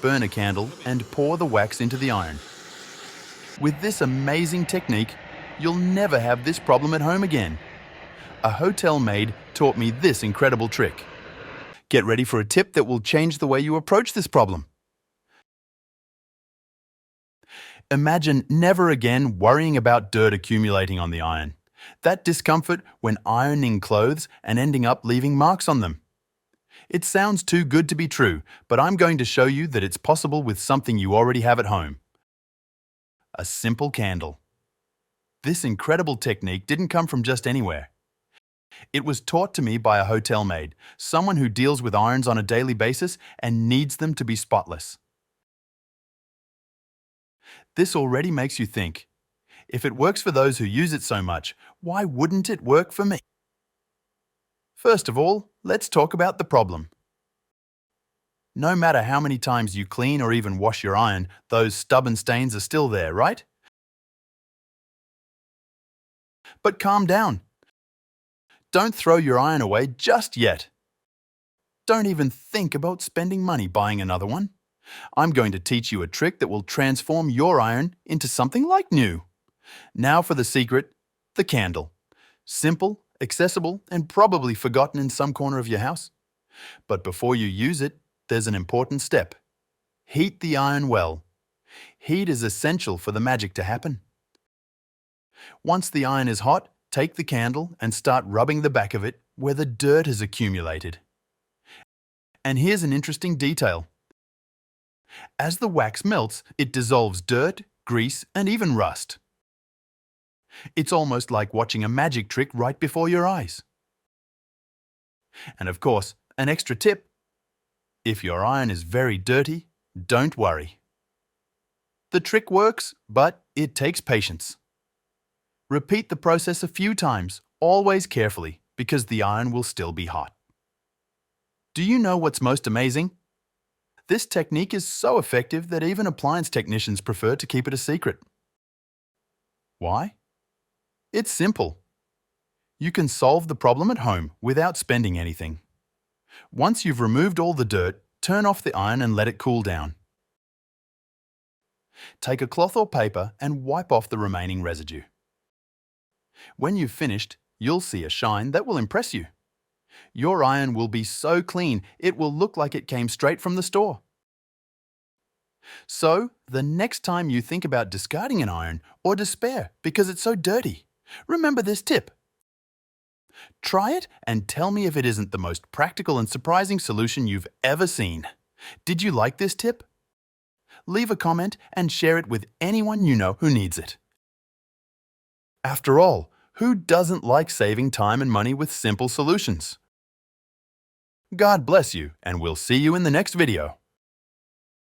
burn a candle and pour the wax into the iron. With this amazing technique, you'll never have this problem at home again. A hotel maid taught me this incredible trick. Get ready for a tip that will change the way you approach this problem. Imagine never again worrying about dirt accumulating on the iron. That discomfort when ironing clothes and ending up leaving marks on them. It sounds too good to be true, but I'm going to show you that it's possible with something you already have at home. A simple candle. This incredible technique didn't come from just anywhere. It was taught to me by a hotel maid, someone who deals with irons on a daily basis and needs them to be spotless. This already makes you think, if it works for those who use it so much, why wouldn't it work for me? First of all, let's talk about the problem. No matter how many times you clean or even wash your iron, those stubborn stains are still there, right? But calm down. Don't throw your iron away just yet. Don't even think about spending money buying another one. I'm going to teach you a trick that will transform your iron into something like new. Now for the secret, the candle. Simple, accessible, and probably forgotten in some corner of your house. But before you use it, there's an important step. Heat the iron well. Heat is essential for the magic to happen. Once the iron is hot, take the candle and start rubbing the back of it where the dirt has accumulated. And here's an interesting detail. As the wax melts, it dissolves dirt, grease, and even rust. It's almost like watching a magic trick right before your eyes. And of course, an extra tip. If your iron is very dirty, don't worry. The trick works, but it takes patience. Repeat the process a few times, always carefully, because the iron will still be hot. Do you know what's most amazing? This technique is so effective that even appliance technicians prefer to keep it a secret. Why? It's simple. You can solve the problem at home without spending anything. Once you've removed all the dirt, turn off the iron and let it cool down. Take a cloth or paper and wipe off the remaining residue. When you've finished, you'll see a shine that will impress you. Your iron will be so clean, it will look like it came straight from the store. So, the next time you think about discarding an iron or despair because it's so dirty, remember this tip. Try it and tell me if it isn't the most practical and surprising solution you've ever seen. Did you like this tip? Leave a comment and share it with anyone you know who needs it. After all, who doesn't like saving time and money with simple solutions? God bless you, and we'll see you in the next video.